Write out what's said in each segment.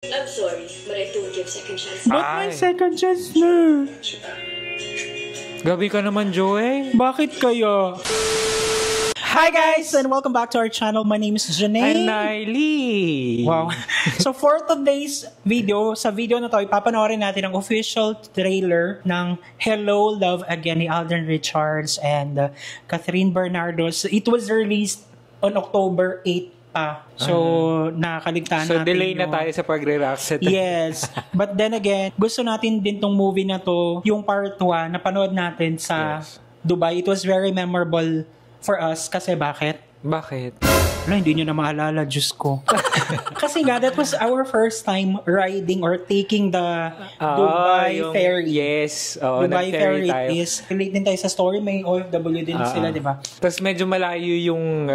I'm sorry, but I don't give second chances. But my second chance na. Gabi ka naman, Joey. Bakit kaya? Hi guys, and welcome back to our channel. My name is Janae. And Naily. Wow. So for today's video, sa video na to, ipapanoorin natin ang official trailer ng Hello, Love Again ni Alden Richards and Catherine Bernardos. It was released on October 8 pa. So, nakakaligtaan natin. So, delay na tayo sa pagre-react. Yes. But then again, gusto natin din tong movie na to, yung part 1, napanood natin sa Dubai. It was very memorable for us. Kasi bakit? Bakit? Wala, hindi nyo na maalala, Diyos ko. Kasi nga, that was our first time riding or taking the Dubai ferry. Yes. Dubai ferry is, relate din tayo sa story, may OFW din sila, di ba? Tapos medyo malayo yung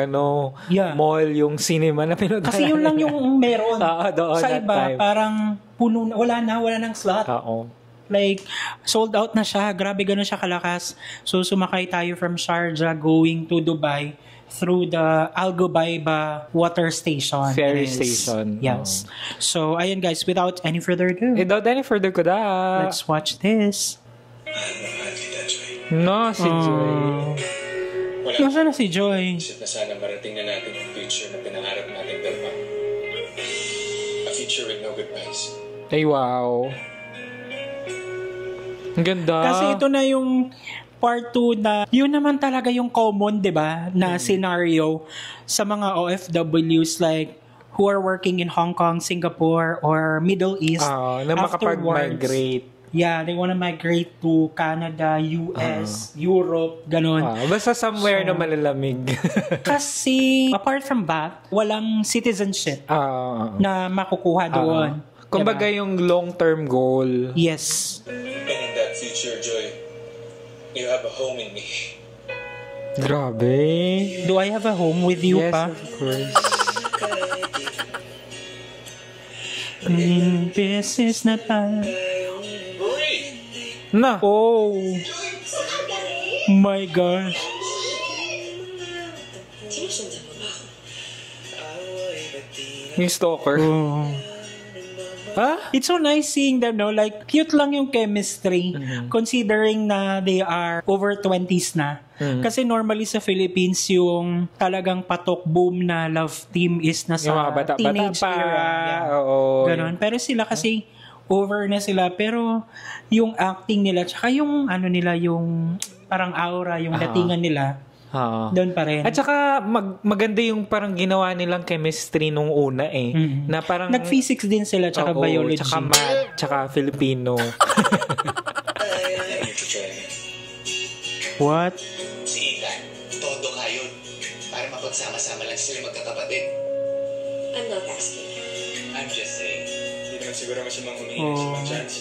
mall, yung cinema na pinuntahan. Kasi yun lang yung meron. Doon, sa iba, parang puno na, wala nang slot. Like, sold out na siya. Grabe, ganun siya kalakas. So, sumakay tayo from Sharjah going to Dubai through the Al Ghubaiba water station. Ferry station. Yes. So, ayun guys, without any further ado. Let's watch this. No, si Joy. Nasaan na si Joy? Isip na sana marating na natin yung future na pinangarap natin dalawa. A future with no goodbyes. Ay, wow. Ang ganda. Kasi ito na yung part 2 na yun naman talaga yung common, di ba, na scenario sa mga OFWs like who are working in Hong Kong, Singapore, or Middle East. Na makapag-migrate. Yeah, they wanna migrate to Canada, US, Europe, ganun. Basta somewhere na malalamig. Kasi apart from that, walang citizenship na makukuha doon. Kumbaga yung long-term goal. Yes. And in that future, Joy, you have a home in me. Grabe. Do I have a home with you pa? Yes, of course. Beses na tayo. Na. Oh. My gosh. Sinusundan mo ba ako? Yung stalker. Oh. It's so nice seeing them, no? Like, cute lang yung chemistry considering na they are over 20s na. Kasi normally sa Philippines, yung talagang patok boom na love team is nasa teenage era. Ganon. Pero sila kasi over na sila. Pero yung acting nila, tsaka yung ano nila, yung parang aura, yung datingan nila, doon pa rin. At saka maganda yung parang ginawa nilang chemistry nung una na parang nag-physics din sila tsaka biology. Tsaka math, tsaka Filipino. What? Si Ethan, todo ka yun. Para mapagsama-sama lang sila magkakapatid. I'm not asking. I'm just saying. Hindi naman siguro masamang humingi ng second chance.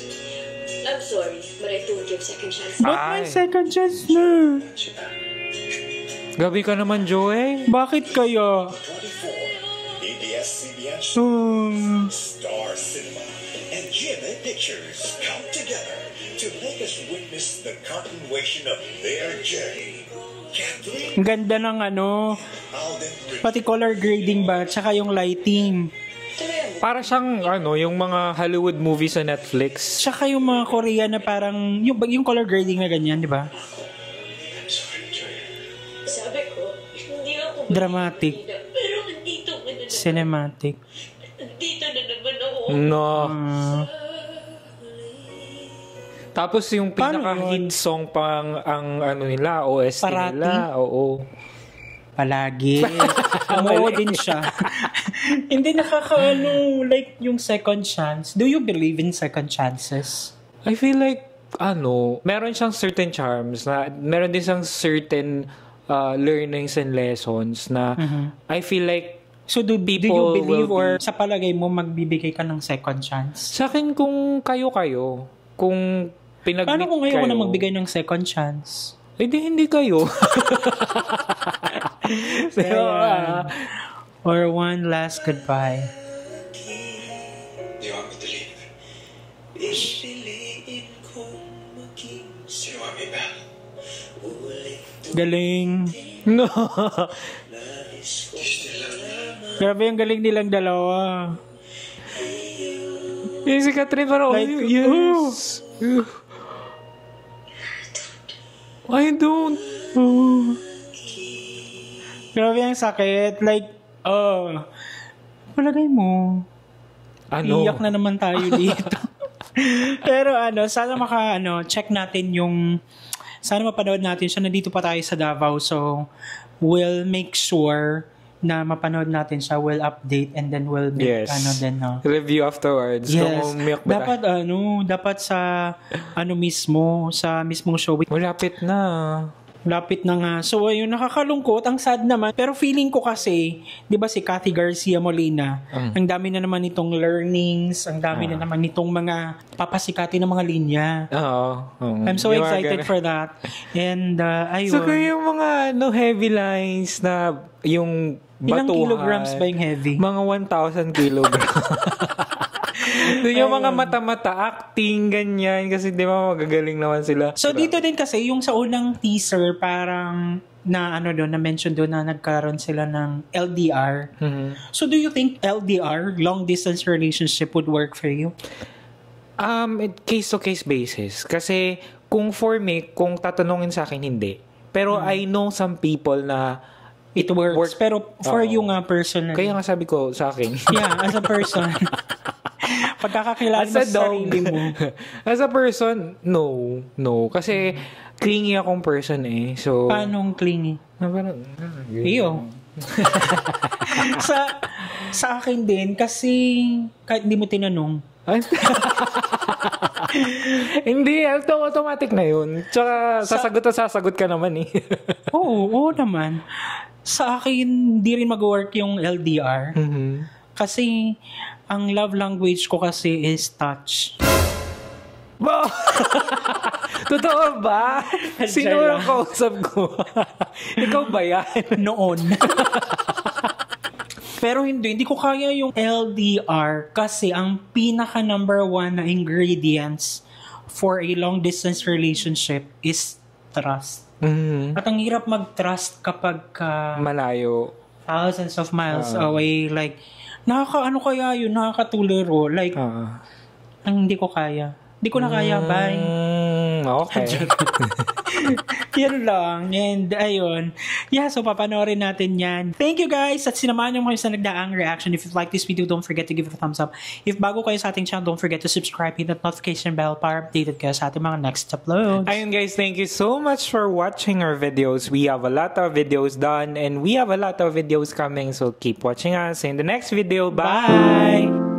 I'm sorry, but I don't give second chances. But my second chance na. Gabi ka naman, Joey. Bakit kaya? 24, ABS-CBN Star Cinema and GMA Pictures come together to make us witness the continuation of their journey. Catherine, Ang ganda ng pati color grading ba, tsaka yung lighting. Para siyang yung mga Hollywood movies sa Netflix. Tsaka yung mga Korean na parang yung color grading na ganyan, di ba? Sabi ko, hindi ako Dramatic. pero nandito ka na naman. Cinematic. Nandito na naman ako. No. Tapos yung pinaka-hit song pang ang nila, OST Parati? nila. Oo. Palagi. Oo din siya. Hindi like yung second chance. Do you believe in second chances? I feel like, meron siyang certain charms na meron din siyang certain learnings and lessons na I feel like so do you believe or sa palagay mo magbibigay ka ng second chance? Sa akin kung kayo kung pinag-meet paano kung ayaw kayo ko na magbigay ng second chance? Hindi kayo. Or one last goodbye. Do you want me to leave? Do you want me back? Galing. No. Grabe yung galing nilang dalawa. Yung si Catherine parang, Like, yes. I don't. Grabe ang sakit. Like, palagay mo, Ano? iyak na naman tayo dito. Pero sana check natin sana mapanood natin siya. Nandito pa tayo sa Davao. So, we'll make sure na mapanood natin siya, we'll update, and then we'll make review afterwards. Yes. Kung umiyak ba Dapat dapat sa mismong show. Malapit na. Lapit na nga. So, ayun, nakakalungkot. Ang sad naman. Pero feeling ko kasi, di ba si Cathy Garcia Molina, ang dami na naman nitong learnings, ang dami na naman nitong mga papasikati ng mga linya. Oo. I'm so excited for that. And, ayun. So, kaya yung mga heavy lines na yung batuhan. Ilang kilograms ba yung heavy? Mga 1,000 kilograms. Doon yung mga mata-mata acting, ganyan. Kasi di ba magagaling naman sila. So, dito din kasi, yung sa unang teaser, parang na mention doon na nagkaroon sila ng LDR. Mm-hmm. So, do you think LDR, long distance relationship, would work for you? Case-to-case basis. Kasi, kung for me, kung tatanungin sa akin, hindi. Pero I know some people na it works. Pero for you nga personally. Kaya nga sabi ko sa akin. Yeah, as a person. Pagkakakilala mo sa sarili mo. As a person, no. Kasi clingy akong person eh. So, paano clingy? Parang, iyo. sa akin din, kasi kahit hindi mo tinanong. Hindi, automatic na yun. Tsaka sasagot ka naman eh. Oo naman. Sa akin, hindi rin mag-work yung LDR. Mm-hmm. Kasi, ang love language ko kasi is touch. Wow! Totoo ba? Sino ang kausap ko? Ikaw ba yan? Noon. Pero hindi ko kaya yung LDR kasi ang pinaka number 1 na ingredients for a long distance relationship is trust. Mm-hmm. At ang hirap mag-trust kapag malayo. Thousands of miles away. Like, kaya yun? Nakakatulero. Like, ang hindi ko kaya. Hindi ko na kaya. Bye. Okay. Yan lang. And ayun. Yeah, so papanoorin natin yan. Thank you guys at sinamahan nyo kayo sa nagdaang reaction. If you like this video, don't forget to give it a thumbs up. If bago kayo sa ating channel, don't forget to subscribe, hit that notification bell para updated kayo sa ating mga next uploads. Ayun guys, thank you so much for watching our videos. We have a lot of videos done and we have a lot of videos coming. So keep watching us in the next video. Bye!